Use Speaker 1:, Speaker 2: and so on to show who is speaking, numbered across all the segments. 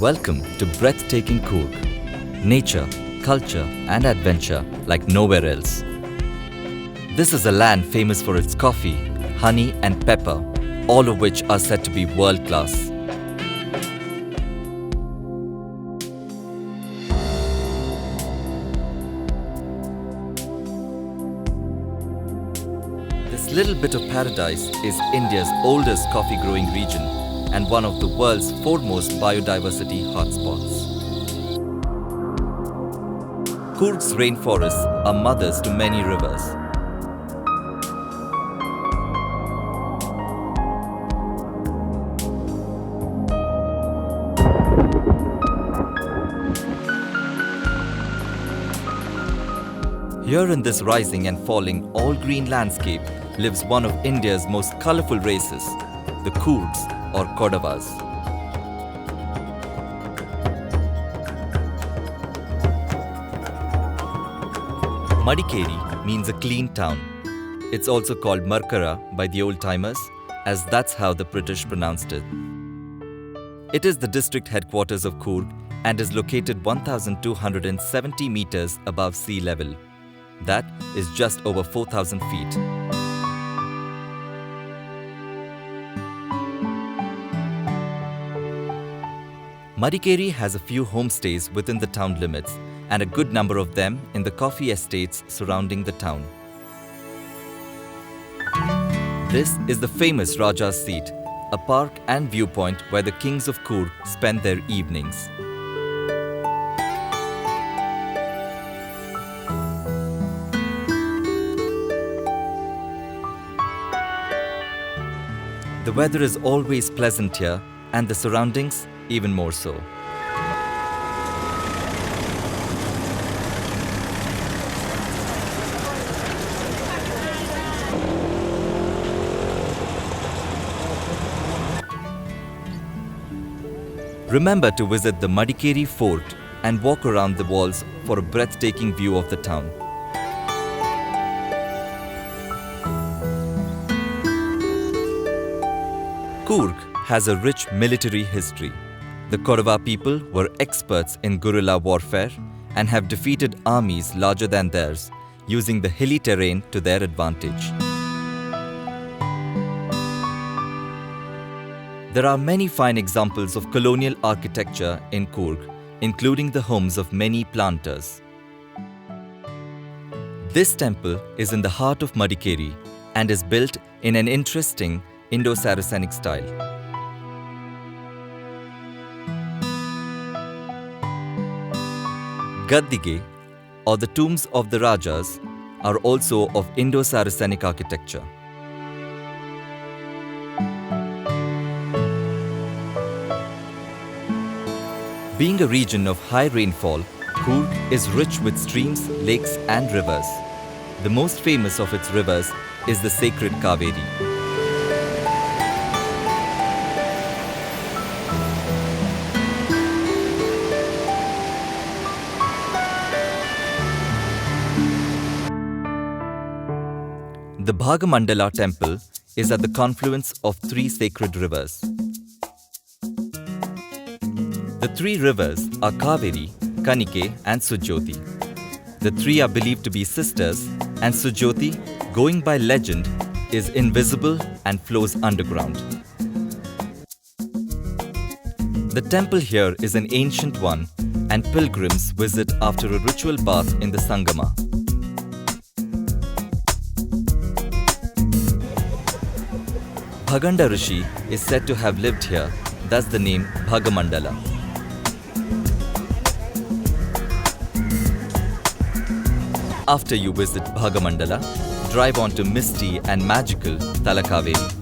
Speaker 1: Welcome to breathtaking Coorg. Nature, culture and adventure like nowhere else. This is a land famous for its coffee, honey and pepper, all of which are said to be world-class. This little bit of paradise is India's oldest coffee-growing region and one of the world's foremost biodiversity hotspots. Coorg's rainforests are mothers to many rivers. Here in this rising and falling all-green landscape lives one of India's most colourful races, the Coorgs or Kodavas. Madikeri means a clean town. It's also called Markara by the old-timers, as that's how the British pronounced it. It is the district headquarters of Coorg and is located 1,270 meters above sea level. That is just over 4,000 feet. Madikeri has a few homestays within the town limits and a good number of them in the coffee estates surrounding the town. This is the famous Raja's Seat, a park and viewpoint where the kings of Coorg spend their evenings. The weather is always pleasant here and the surroundings even more so. Remember to visit the Madikeri fort and walk around the walls for a breathtaking view of the town. Coorg has a rich military history. The Kodava people were experts in guerrilla warfare and have defeated armies larger than theirs, using the hilly terrain to their advantage. There are many fine examples of colonial architecture in Coorg, including the homes of many planters. This temple is in the heart of Madikeri and is built in an interesting Indo-Saracenic style. Gaddige, or the tombs of the Rajas, are also of Indo-Saracenic architecture. Being a region of high rainfall, Coorg is rich with streams, lakes and rivers. The most famous of its rivers is the sacred Kaveri. The Bhagamandala temple is at the confluence of three sacred rivers. The three rivers are Kaveri, Kanike and Sujyoti. The three are believed to be sisters and Sujyoti, going by legend, is invisible and flows underground. The temple here is an ancient one and pilgrims visit after a ritual bath in the Sangama. Bhaganda Rishi is said to have lived here, thus the name Bhagamandala. After you visit Bhagamandala, drive on to misty and magical Talakaveri.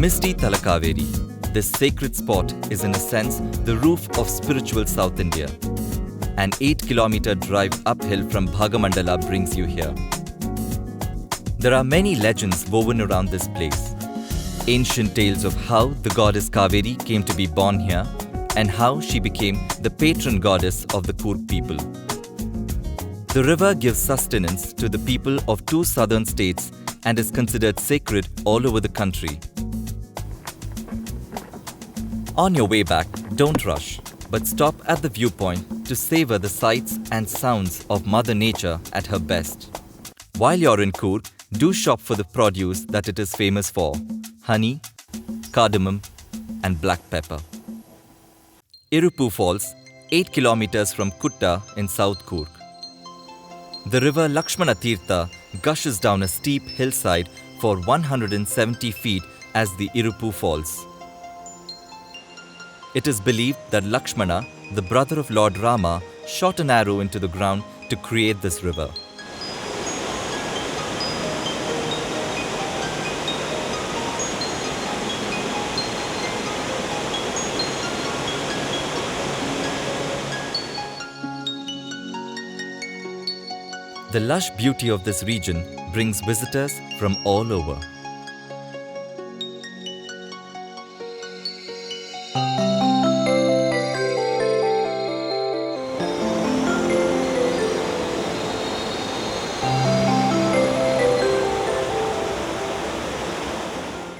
Speaker 1: Misty Talakaveri. This sacred spot is in a sense the roof of spiritual South India. An 8-kilometer drive uphill from Bhagamandala brings you here. There are many legends woven around this place. Ancient tales of how the goddess Kaveri came to be born here and how she became the patron goddess of the Coorg people. The river gives sustenance to the people of 2 southern states and is considered sacred all over the country. On your way back, don't rush, but stop at the viewpoint to savor the sights and sounds of Mother Nature at her best. While you're in Coorg, do shop for the produce that it is famous for: honey, cardamom, and black pepper. Iruppu Falls, 8 kilometers from Kutta in South Coorg. The river Lakshmana Tirtha gushes down a steep hillside for 170 feet as the Iruppu Falls. It is believed that Lakshmana, the brother of Lord Rama, shot an arrow into the ground to create this river. The lush beauty of this region brings visitors from all over.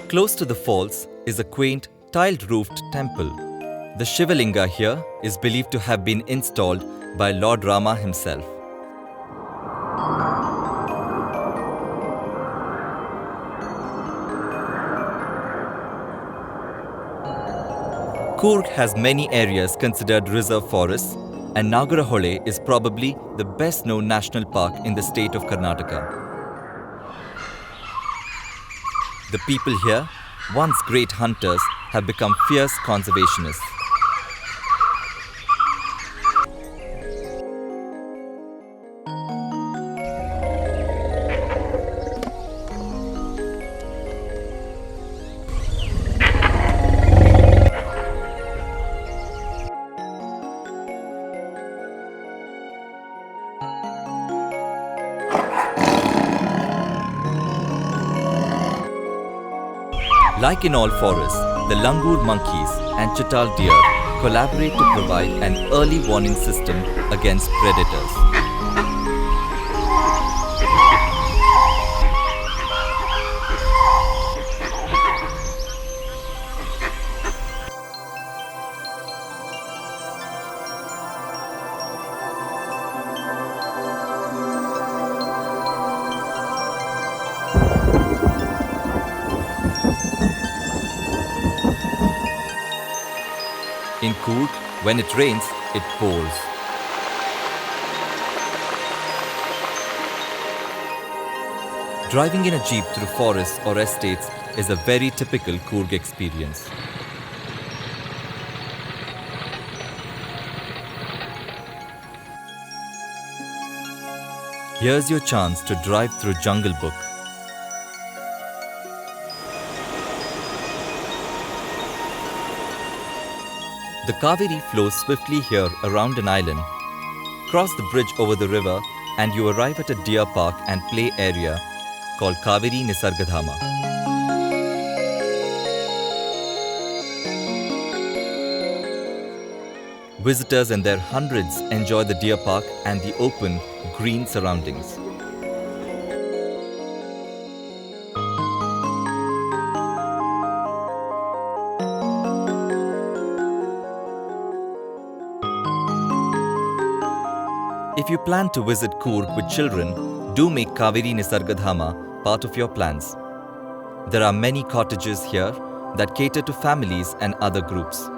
Speaker 1: Close to the falls is a quaint, tiled-roofed temple. The Shivalinga here is believed to have been installed by Lord Rama himself. Coorg has many areas considered reserve forests, and Nagarahole is probably the best-known national park in the state of Karnataka. The people here, once great hunters, have become fierce conservationists. Like in all forests, the langur monkeys and chital deer collaborate to provide an early warning system against predators. In Coorg, when it rains, it pours. Driving in a jeep through forests or estates is a very typical Coorg experience. Here's your chance to drive through Jungle Book. The Kaveri flows swiftly here around an island. Cross the bridge over the river and you arrive at a deer park and play area called Kaveri Nissargadhama. Visitors in their hundreds enjoy the deer park and the open, green surroundings. If you plan to visit Coorg with children, do make Kaveri Nissargadhama part of your plans. There are many cottages here that cater to families and other groups.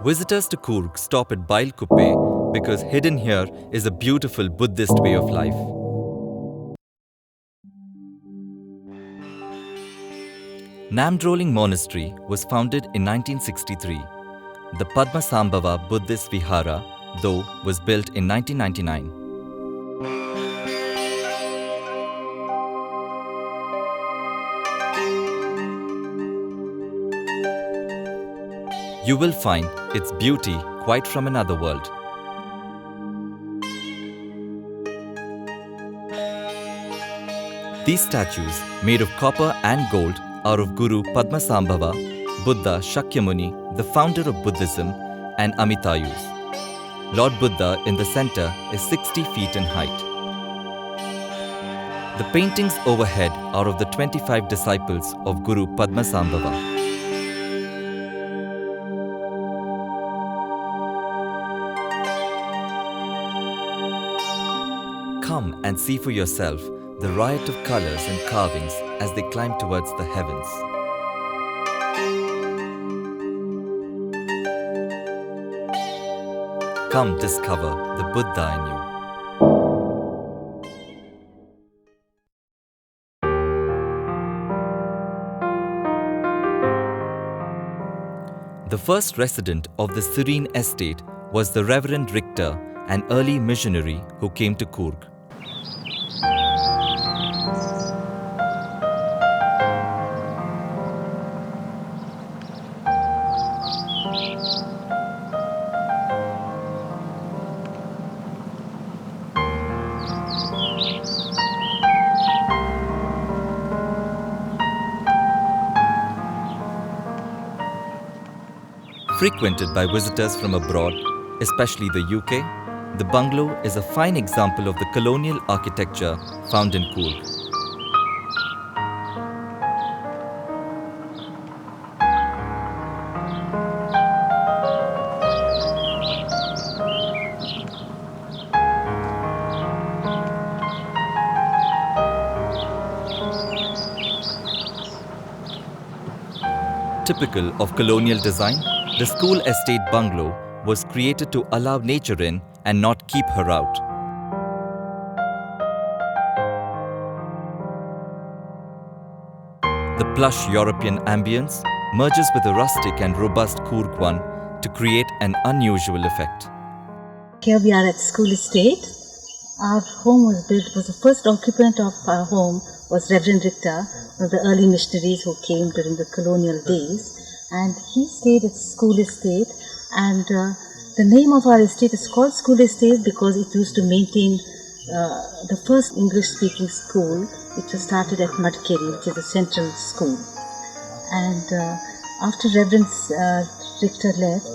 Speaker 1: Visitors to Coorg stop at Bailkuppe because hidden here is a beautiful Buddhist way of life. Namdroling Monastery was founded in 1963. The Padmasambhava Buddhist Vihara, though, was built in 1999. You will find its beauty quite from another world. These statues, made of copper and gold, are of Guru Padmasambhava, Buddha Shakyamuni, the founder of Buddhism, and Amitayus. Lord Buddha in the center is 60 feet in height. The paintings overhead are of the 25 disciples of Guru Padmasambhava. Come and see for yourself the riot of colors and carvings as they climb towards the heavens. Come discover the Buddha in you. The first resident of the serene estate was the Reverend Richter, an early missionary who came to Coorg. Frequented by visitors from abroad, especially the UK, the bungalow is a fine example of the colonial architecture found in Coorg. Typical of colonial design, the school estate bungalow was created to allow nature in and not keep her out. The plush European ambience merges with the rustic and robust Coorg one to create an unusual effect.
Speaker 2: Here we are at school estate. Our home was the first occupant of our home was Reverend Richter, one of the early missionaries who came during the colonial days. And he stayed at school estate, and the name of our estate is called school estate because it used to maintain the first English-speaking school, which was started at Madikeri, which is a central school. And after Reverend Richter left,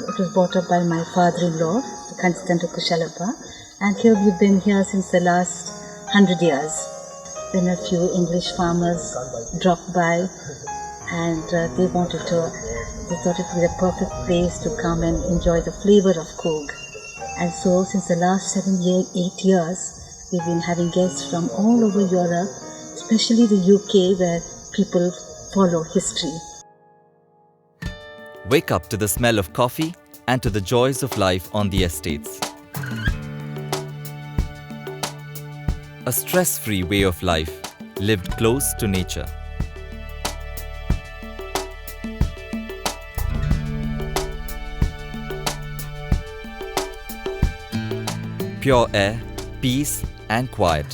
Speaker 2: it was bought up by my father-in-law, the Constantine Kushalappa, and here we've been here since the last 100 years. Then a few English farmers dropped by, and they thought it would be the perfect place to come and enjoy the flavor of Coorg. And so since the last 8 years, we've been having guests from all over Europe, especially the UK, where people follow history.
Speaker 1: Wake up to the smell of coffee and to the joys of life on the estates. A stress-free way of life, lived close to nature. Pure air, peace and quiet.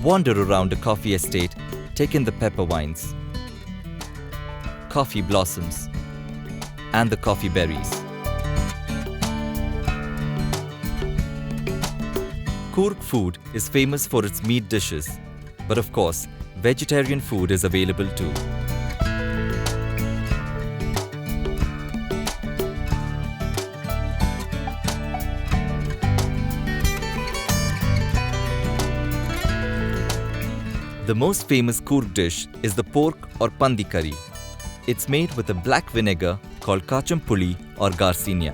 Speaker 1: Wander around a coffee estate, take in the pepper vines, coffee blossoms, and the coffee berries. Coorg food is famous for its meat dishes, but of course, vegetarian food is available too. The most famous Coorg dish is the pork or pandi curry. It's made with a black vinegar called kachampuli or garcinia.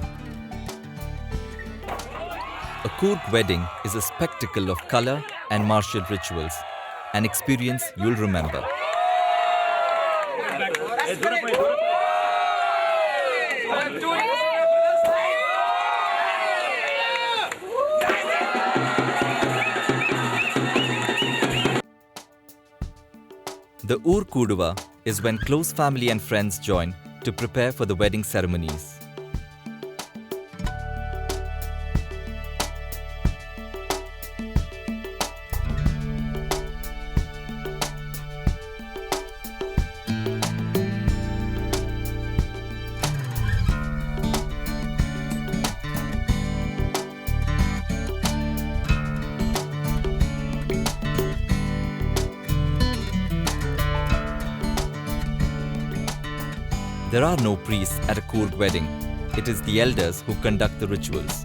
Speaker 1: A Coorg wedding is a spectacle of color and martial rituals, an experience you'll remember. The Kodava is when close family and friends join to prepare for the wedding ceremonies. There are no priests at a Coorg wedding. It is the elders who conduct the rituals.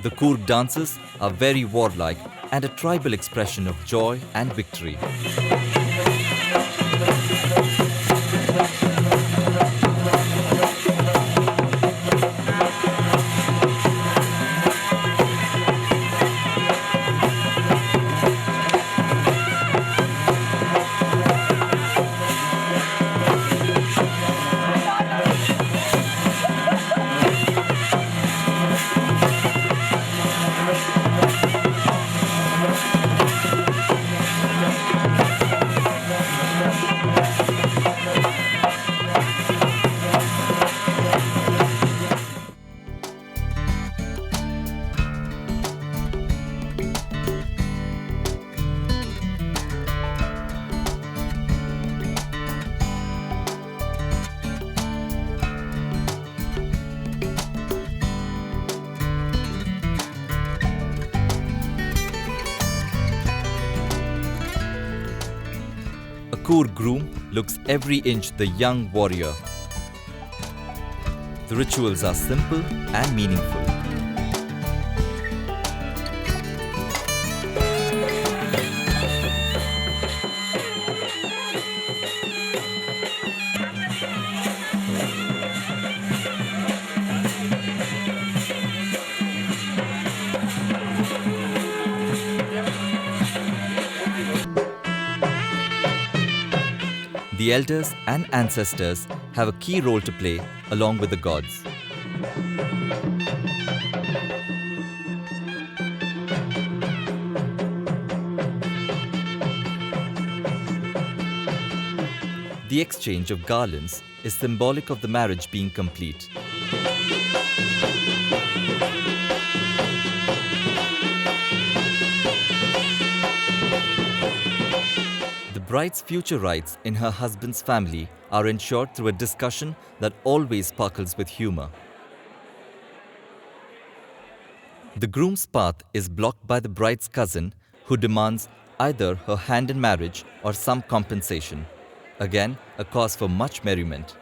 Speaker 1: The Coorg dances are very warlike and a tribal expression of joy and victory. Coorg groom looks every inch the young warrior. The rituals are simple and meaningful. The elders and ancestors have a key role to play along with the gods. The exchange of garlands is symbolic of the marriage being complete. The bride's future rights in her husband's family are ensured through a discussion that always sparkles with humor. The groom's path is blocked by the bride's cousin, who demands either her hand in marriage or some compensation. Again, a cause for much merriment.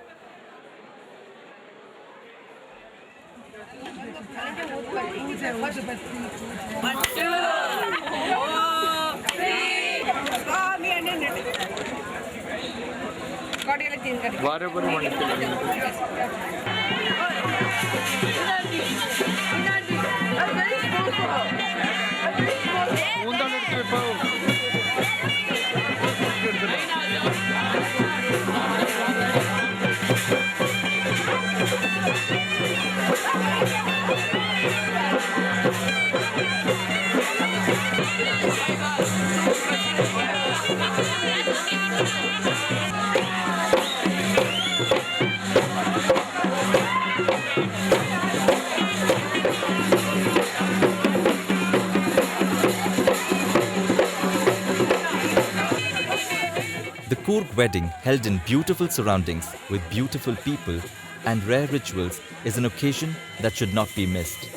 Speaker 1: The Coorg wedding, held in beautiful surroundings with beautiful people and rare rituals, is an occasion that should not be missed.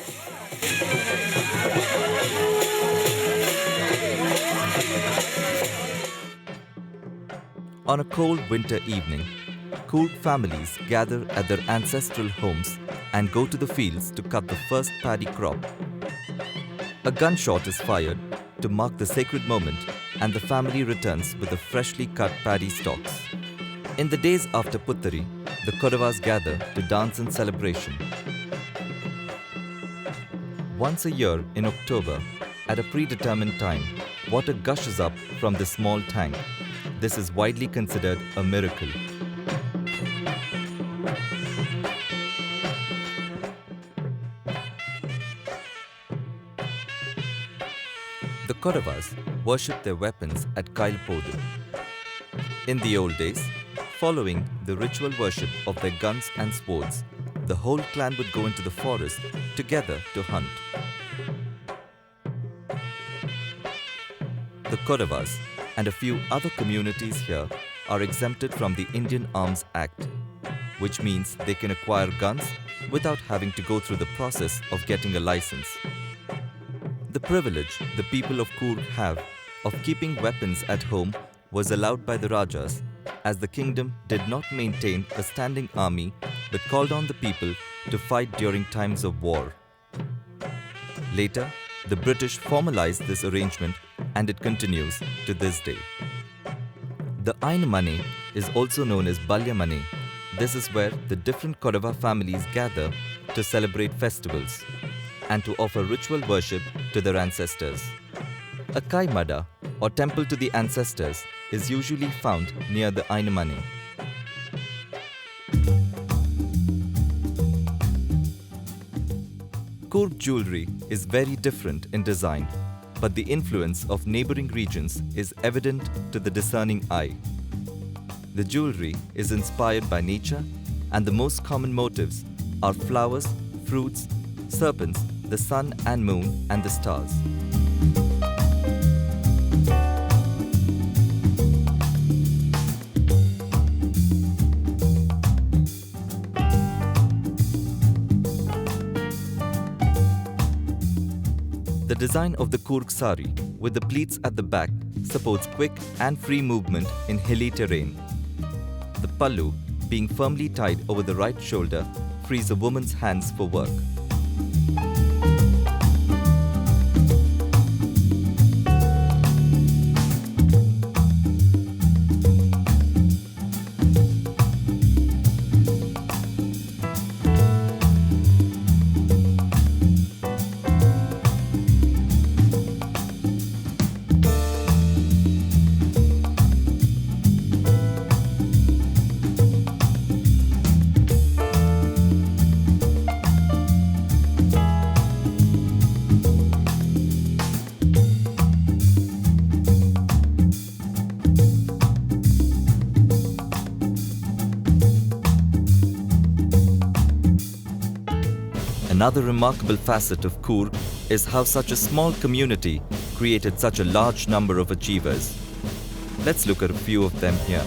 Speaker 1: On a cold winter evening, Coorg families gather at their ancestral homes and go to the fields to cut the first paddy crop. A gunshot is fired to mark the sacred moment, and the family returns with the freshly cut paddy stalks. In the days after Puttari, the Kodavas gather to dance in celebration. Once a year in October, at a predetermined time, water gushes up from this small tank. This is widely considered a miracle. The Kodavas worship their weapons at Kailpodu. In the old days, following the ritual worship of their guns and swords, the whole clan would go into the forest together to hunt. The Kodavas and a few other communities here are exempted from the Indian Arms Act, which means they can acquire guns without having to go through the process of getting a license. The privilege the people of Coorg have of keeping weapons at home was allowed by the Rajas, as the kingdom did not maintain a standing army but called on the people to fight during times of war. Later, the British formalized this arrangement and it continues to this day. The Ainamane is also known as Balyamane. This is where the different Kodava families gather to celebrate festivals and to offer ritual worship to their ancestors. A Kaimada, or temple to the ancestors, is usually found near the Ainamane. Coorg jewellery is very different in design, but the influence of neighbouring regions is evident to the discerning eye. The jewellery is inspired by nature, and the most common motifs are flowers, fruits, serpents, the sun and moon, and the stars. The design of the Coorg sari, with the pleats at the back, supports quick and free movement in hilly terrain. The pallu, being firmly tied over the right shoulder, frees a woman's hands for work. Another remarkable facet of Coorg is how such a small community created such a large number of achievers. Let's look at a few of them here.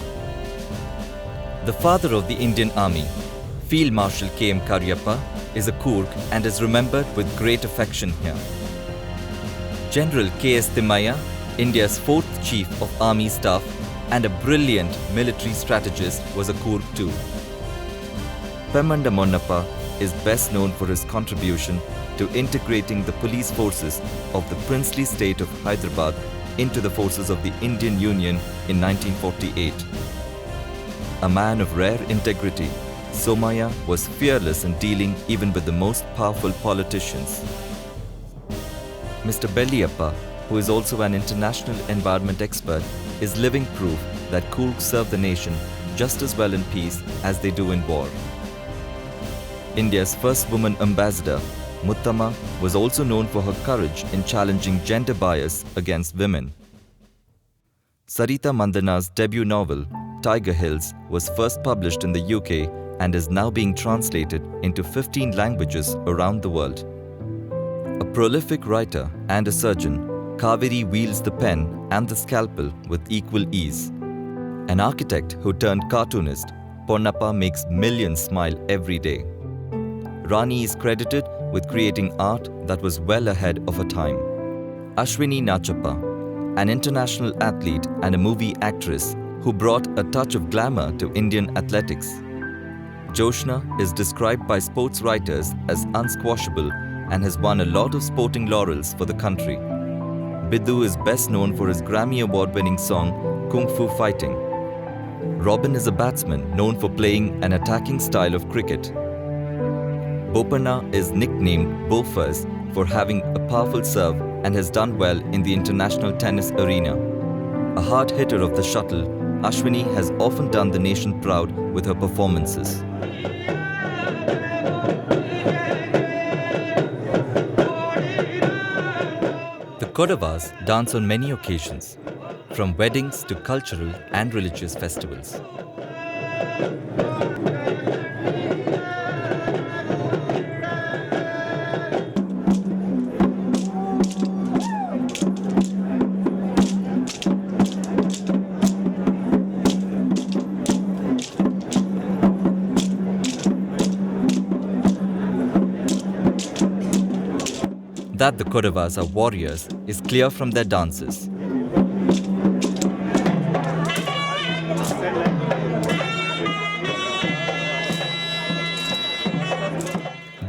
Speaker 1: The father of the Indian Army, Field Marshal K.M. Karyappa, is a Coorg and is remembered with great affection here. General K.S. Thimmaiah, India's 4th Chief of Army Staff and a brilliant military strategist, was a Coorg too. Pemmanda Monnappa is best known for his contribution to integrating the police forces of the princely state of Hyderabad into the forces of the Indian Union in 1948. A man of rare integrity, Somaya was fearless in dealing even with the most powerful politicians. Mr. Belliyappa, who is also an international environment expert, is living proof that Coorg serve the nation just as well in peace as they do in war. India's first woman ambassador, Muthamma, was also known for her courage in challenging gender bias against women. Sarita Mandana's debut novel, Tiger Hills, was first published in the UK and is now being translated into 15 languages around the world. A prolific writer and a surgeon, Kaveri wields the pen and the scalpel with equal ease. An architect who turned cartoonist, Ponnappa makes millions smile every day. Rani is credited with creating art that was well ahead of her time. Ashwini Nachappa, an international athlete and a movie actress who brought a touch of glamour to Indian athletics. Joshna is described by sports writers as unsquashable and has won a lot of sporting laurels for the country. Biddu is best known for his Grammy Award-winning song Kung Fu Fighting. Robin is a batsman known for playing an attacking style of cricket. Bopanna is nicknamed Bofuzz for having a powerful serve and has done well in the international tennis arena. A hard hitter of the shuttle, Ashwini has often done the nation proud with her performances. The Kodavas dance on many occasions, from weddings to cultural and religious festivals. That the Kodavas are warriors is clear from their dances.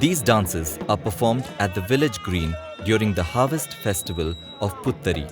Speaker 1: These dances are performed at the village green during the harvest festival of Puttari.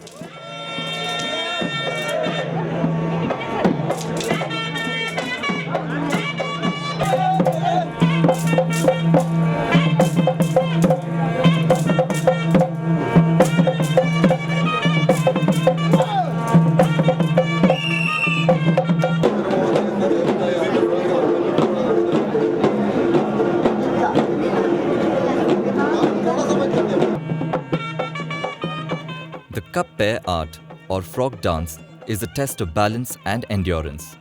Speaker 1: The Kappe art or frog dance is a test of balance and endurance.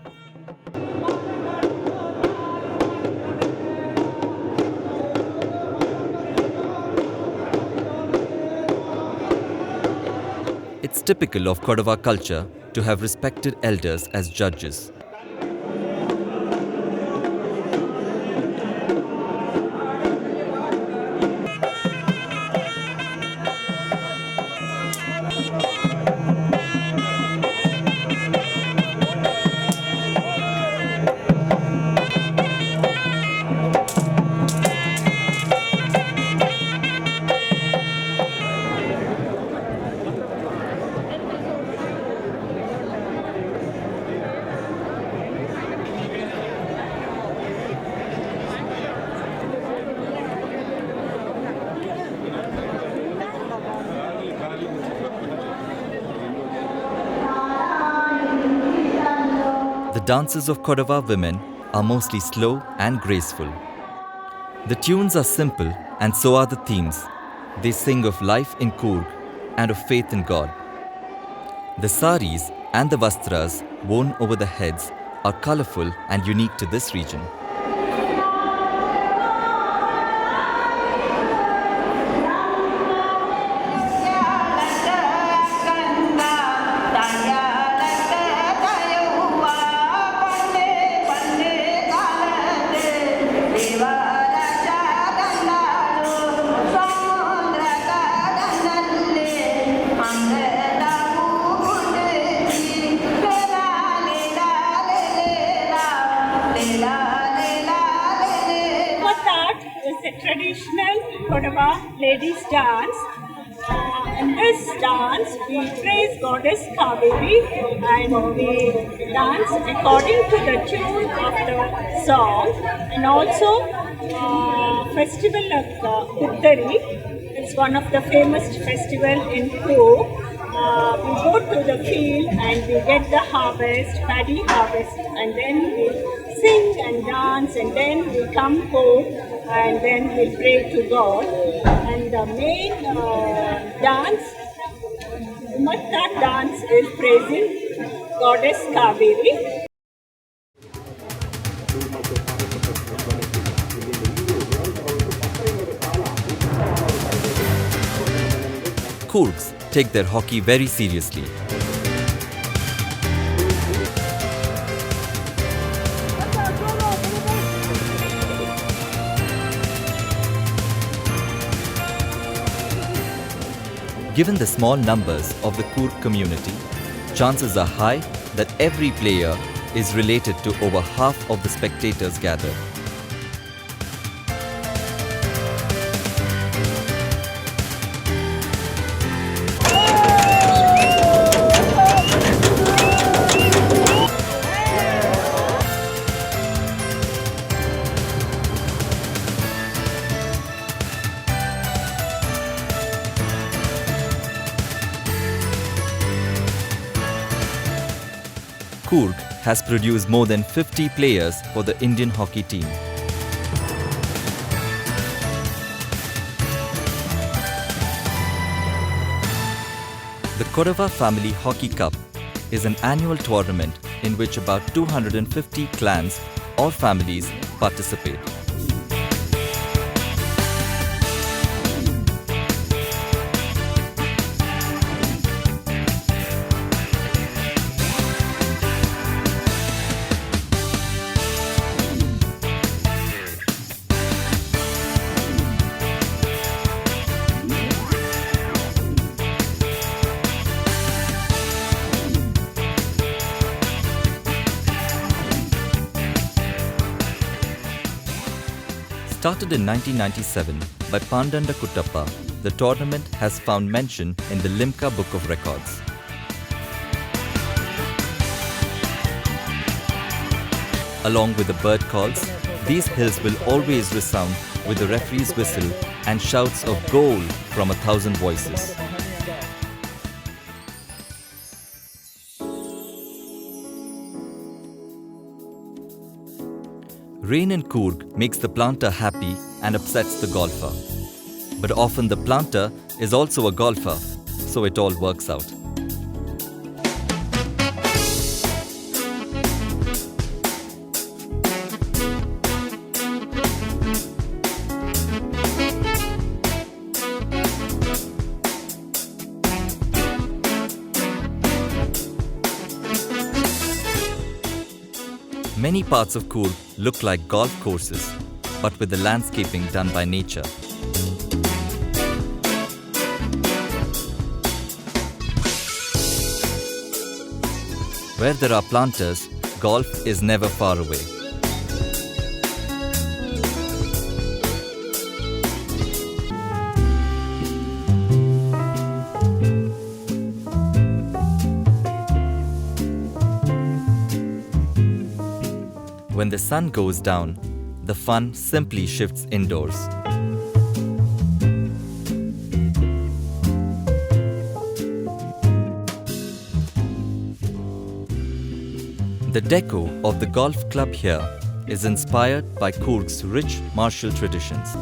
Speaker 1: It's typical of Kodava culture to have respected elders as judges. The dances of Kodava women are mostly slow and graceful. The tunes are simple and so are the themes. They sing of life in Coorg and of faith in God. The saris and the vastras worn over the heads are colourful and unique to this region.
Speaker 3: Traditional Kodava ladies dance. In this dance, we praise goddess Kaveri and we dance according to the tune of the song, and also festival of Puttari. It's one of the famous festival in Coorg. We go to the field and we get the harvest, paddy harvest, and then we sing and dance, and then we come home and then we pray to God. And the main dance, Matta dance, is praising goddess Kaveri.
Speaker 1: Coorgs take their hockey very seriously. Given the small numbers of the Coorg community, chances are high that every player is related to over half of the spectators gathered. Coorg has produced more than 50 players for the Indian hockey team. The Kodava Family Hockey Cup is an annual tournament in which about 250 clans or families participate. Started in 1997 by Pandanda Kuttappa, the tournament has found mention in the Limca Book of Records. Along with the bird calls, these hills will always resound with the referee's whistle and shouts of goal from 1,000 voices. Rain in Coorg makes the planter happy and upsets the golfer. But often the planter is also a golfer, so it all works out. Many parts of Coorg look like golf courses, but with the landscaping done by nature. Where there are planters, golf is never far away. When the sun goes down, the fun simply shifts indoors. The deco of the golf club here is inspired by Coorg's rich martial traditions.